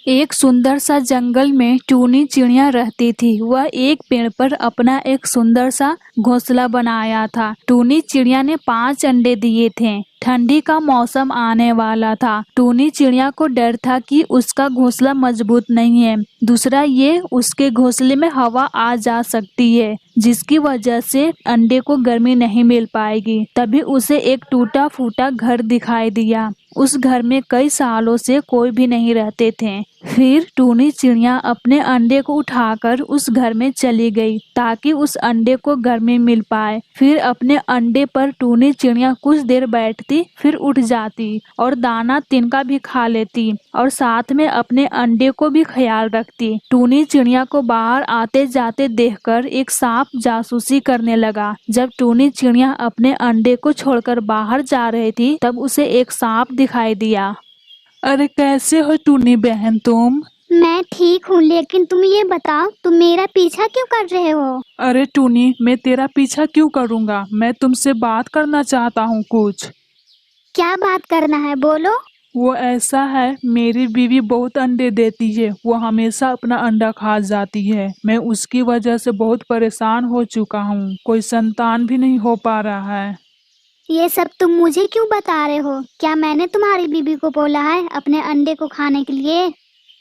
एक सुंदर सा जंगल में टूनी चिड़िया रहती थी। वह एक पेड़ पर अपना एक सुंदर सा घोंसला बनाया था। टूनी चिड़िया ने 5 अंडे दिए थे। ठंडी का मौसम आने वाला था। टूनी चिड़िया को डर था कि उसका घोंसला मजबूत नहीं है। दूसरा ये उसके घोंसले में हवा आ जा सकती है, जिसकी वजह से अंडे को गर्मी नहीं मिल पाएगी। तभी उसे एक टूटा फूटा घर दिखाई दिया। उस घर में कई सालों से कोई भी नहीं रहते थे। फिर टूनी चिड़िया अपने अंडे को उठाकर उस घर में चली गई ताकि उस अंडे को गर्मी मिल पाए। फिर अपने अंडे पर टूनी चिड़िया कुछ देर बैठती, फिर उठ जाती और दाना तिनका भी खा लेती और साथ में अपने अंडे को भी ख्याल रखती। टूनी चिड़िया को बाहर आते जाते देखकर एक सांप जासूसी करने लगा। जब टूनी चिड़िया अपने अंडे को छोड़कर बाहर जा रही थी, तब उसे एक सांप दिखाई दिया। अरे कैसे हो टूनी बहन तुम? मैं ठीक हूँ, लेकिन तुम ये बताओ, तुम मेरा पीछा क्यों कर रहे हो? अरे टूनी, मैं तेरा पीछा क्यों करूँगा? मैं तुमसे बात करना चाहता हूँ कुछ। क्या बात करना है, बोलो। वो ऐसा है, मेरी बीवी बहुत अंडे देती है। वो हमेशा अपना अंडा खा जाती है। मैं उसकी वजह से बहुत परेशान हो चुका हूँ। कोई संतान भी नहीं हो पा रहा है। ये सब तुम मुझे क्यों बता रहे हो? क्या मैंने तुम्हारी बीबी को बोला है अपने अंडे को खाने के लिए?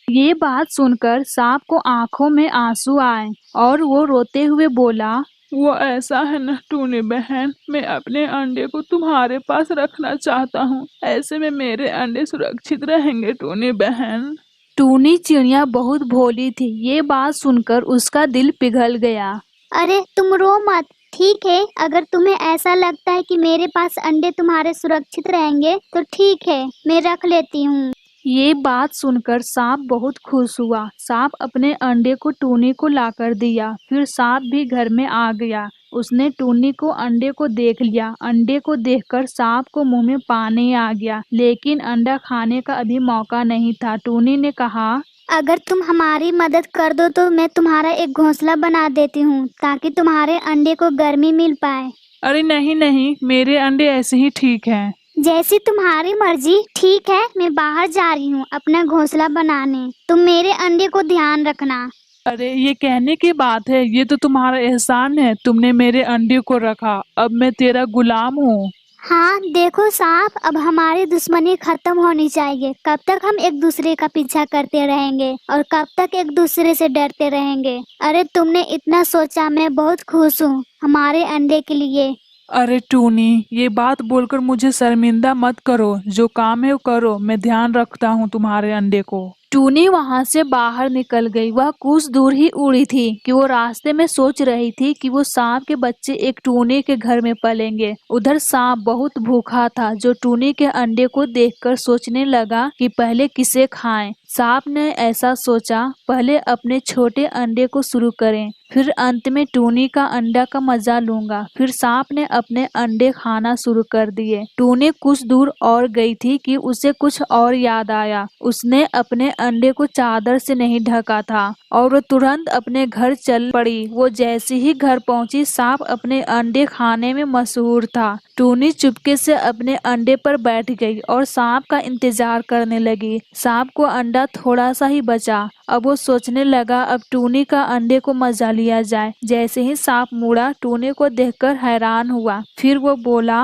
ये बात सुनकर सांप को आंखों में आंसू आए और वो रोते हुए बोला, वो ऐसा है ना टूनी बहन, मैं अपने अंडे को तुम्हारे पास रखना चाहता हूँ। ऐसे में मेरे अंडे सुरक्षित रहेंगे टूनी बहन। टूनी चिड़िया बहुत भोली थी। ये बात सुनकर उसका दिल पिघल गया। अरे तुम रो मत, ठीक है। अगर तुम्हें ऐसा लगता है कि मेरे पास अंडे तुम्हारे सुरक्षित रहेंगे तो ठीक है, मैं रख लेती हूँ। ये बात सुनकर सांप बहुत खुश हुआ। सांप अपने अंडे को टूनी को लाकर दिया। फिर सांप भी घर में आ गया। उसने टूनी को अंडे को देख लिया। अंडे को देखकर सांप को मुंह में पानी आ गया, लेकिन अंडा खाने का अभी मौका नहीं था। टूनी ने कहा, अगर तुम हमारी मदद कर दो तो मैं तुम्हारा एक घोंसला बना देती हूँ ताकि तुम्हारे अंडे को गर्मी मिल पाए। अरे नहीं नहीं, मेरे अंडे ऐसे ही ठीक हैं। जैसी तुम्हारी मर्जी। ठीक है, मैं बाहर जा रही हूँ अपना घोंसला बनाने। तुम मेरे अंडे को ध्यान रखना। अरे ये कहने की बात है, ये तो तुम्हारा एहसान है। तुमने मेरे अंडे को रखा, अब मैं तेरा गुलाम हूँ। हाँ देखो सांप, अब हमारी दुश्मनी खत्म होनी चाहिए। कब तक हम एक दूसरे का पीछा करते रहेंगे और कब तक एक दूसरे से डरते रहेंगे? अरे तुमने इतना सोचा, मैं बहुत खुश हूँ हमारे अंडे के लिए। अरे टूनी, ये बात बोलकर मुझे शर्मिंदा मत करो। जो काम है वो करो, मैं ध्यान रखता हूँ तुम्हारे अंडे को। टूनी वहां से बाहर निकल गई। वह कुछ दूर ही उड़ी थी कि वो रास्ते में सोच रही थी कि वो सांप के बच्चे एक टूनी के घर में पलेंगे। उधर सांप बहुत भूखा था, जो टूनी के अंडे को देखकर सोचने लगा कि पहले किसे खाएं। सांप ने ऐसा सोचा, पहले अपने छोटे अंडे को शुरू करें, फिर अंत में टूनी का अंडा का मजा लूंगा। फिर सांप ने अपने अंडे खाना शुरू कर दिए। टूनी कुछ दूर और गई थी कि उसे कुछ और याद आया। उसने अपने अंडे को चादर से नहीं ढका था और वो तुरंत अपने घर चल पड़ी। वो जैसे ही घर पहुंची, सांप अपने अंडे खाने में मशहूर था। टूनी चुपके से अपने अंडे पर बैठ गई और सांप का इंतजार करने लगी। सांप को अंडा थोड़ा सा ही बचा। अब वो सोचने लगा, अब टूनी का अंडे को मजा लिया जाए। जैसे ही सांप मुड़ा, टूनी को देखकर हैरान हुआ। फिर वो बोला,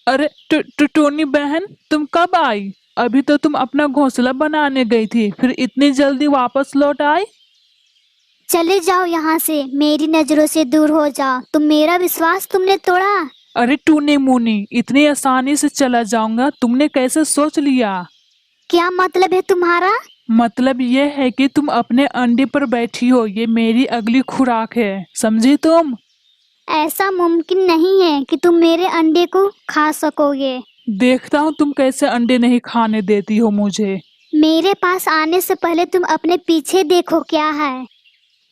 अरे टूनी बहन, तुम कब आई? अभी तो तुम अपना घोंसला बनाने गई थी, फिर इतनी जल्दी वापस लौट आई? चले जाओ यहाँ से, मेरी नजरों से दूर हो जाओ। मेरा विश्वास तुमने तोड़ा। अरे टूनी मुनी, इतनी आसानी से चला जाऊंगा? तुमने कैसे सोच लिया? क्या मतलब है तुम्हारा? मतलब ये है कि तुम अपने अंडे पर बैठी हो। ये मेरी अगली खुराक है, समझी तुम? ऐसा मुमकिन नहीं है कि तुम मेरे अंडे को खा सकोगे। देखता हूँ तुम कैसे अंडे नहीं खाने देती हो मुझे। मेरे पास आने से पहले तुम अपने पीछे देखो क्या है।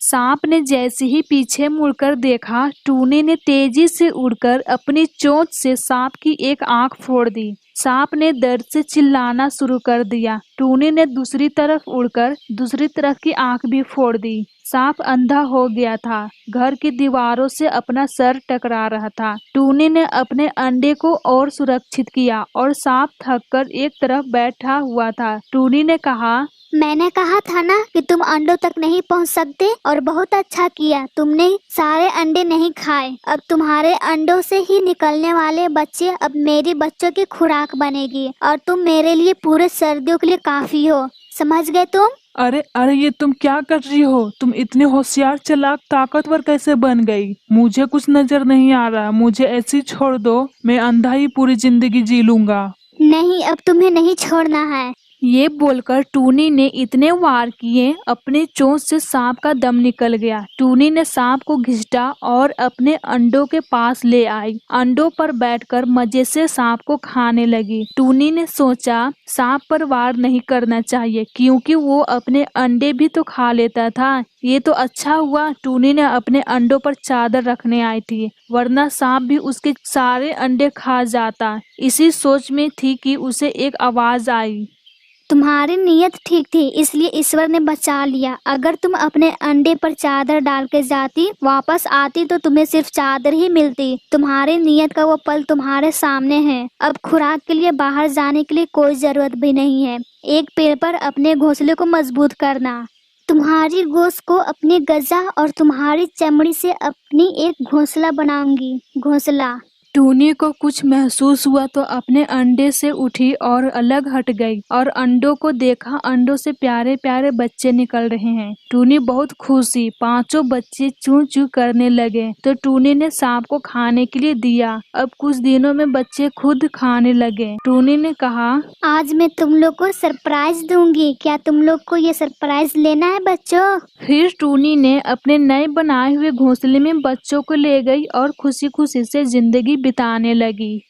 सांप ने जैसे ही पीछे मुड़कर देखा, टूनी ने तेजी से उड़कर अपनी चोंच से सांप की एक आंख फोड़ दी। सांप ने दर्द से चिल्लाना शुरू कर दिया। टूनी ने दूसरी तरफ उड़कर दूसरी तरफ की आंख भी फोड़ दी। सांप अंधा हो गया था। घर की दीवारों से अपना सर टकरा रहा था। टूनी ने अपने अंडे को और सुरक्षित किया और सांप थककर एक तरफ बैठा हुआ था। टूनी ने कहा, मैंने कहा था ना कि तुम अंडों तक नहीं पहुंच सकते, और बहुत अच्छा किया तुमने सारे अंडे नहीं खाए। अब तुम्हारे अंडों से ही निकलने वाले बच्चे अब मेरी बच्चों की खुराक बनेगी, और तुम मेरे लिए पूरे सर्दियों के लिए काफी हो। समझ गए तुम? अरे अरे, ये तुम क्या कर रही हो? तुम इतनी होशियार, चालाक, ताकतवर कैसे बन गई? मुझे कुछ नजर नहीं आ रहा। मुझे ऐसे ही छोड़ दो, मैं अंधा ही पूरी जिंदगी जी लूंगा। नहीं, अब तुम्हें नहीं छोड़ना है। ये बोलकर टूनी ने इतने वार किए, अपने चोंच से सांप का दम निकल गया। टूनी ने सांप को घिसटा और अपने अंडों के पास ले आई। अंडों पर बैठकर मजे से सांप को खाने लगी। टूनी ने सोचा सांप पर वार नहीं करना चाहिए, क्योंकि वो अपने अंडे भी तो खा लेता था। ये तो अच्छा हुआ टूनी ने अपने अंडों पर चादर रखने आई थी, वरना सांप भी उसके सारे अंडे खा जाता। इसी सोच में थी कि उसे एक आवाज आई। तुम्हारी नीयत ठीक थी, इसलिए ईश्वर ने बचा लिया। अगर तुम अपने अंडे पर चादर डाल के जाती, वापस आती, तो तुम्हें सिर्फ चादर ही मिलती। तुम्हारी नीयत का वो पल तुम्हारे सामने है। अब खुराक के लिए बाहर जाने के लिए कोई जरूरत भी नहीं है। एक पेड़ पर अपने घोंसले को मजबूत करना। तुम्हारी गोश्त को अपनी गजा और तुम्हारी चमड़ी से अपनी एक घोंसला बनाऊंगी। घोंसला। टूनी को कुछ महसूस हुआ तो अपने अंडे से उठी और अलग हट गई और अंडों को देखा। अंडों से प्यारे प्यारे बच्चे निकल रहे हैं। टूनी बहुत खुश हुई। पांचों बच्चे चूं चूं करने लगे तो टूनी ने सांप को खाने के लिए दिया। अब कुछ दिनों में बच्चे खुद खाने लगे। टूनी ने कहा, आज मैं तुम लोग को सरप्राइज दूंगी। क्या तुम लोग को ये सरप्राइज लेना है बच्चों? फिर टूनी ने अपने नए बनाए हुए घोंसले में बच्चों को ले गई और खुशी खुशी से जिंदगी बिताने लगी।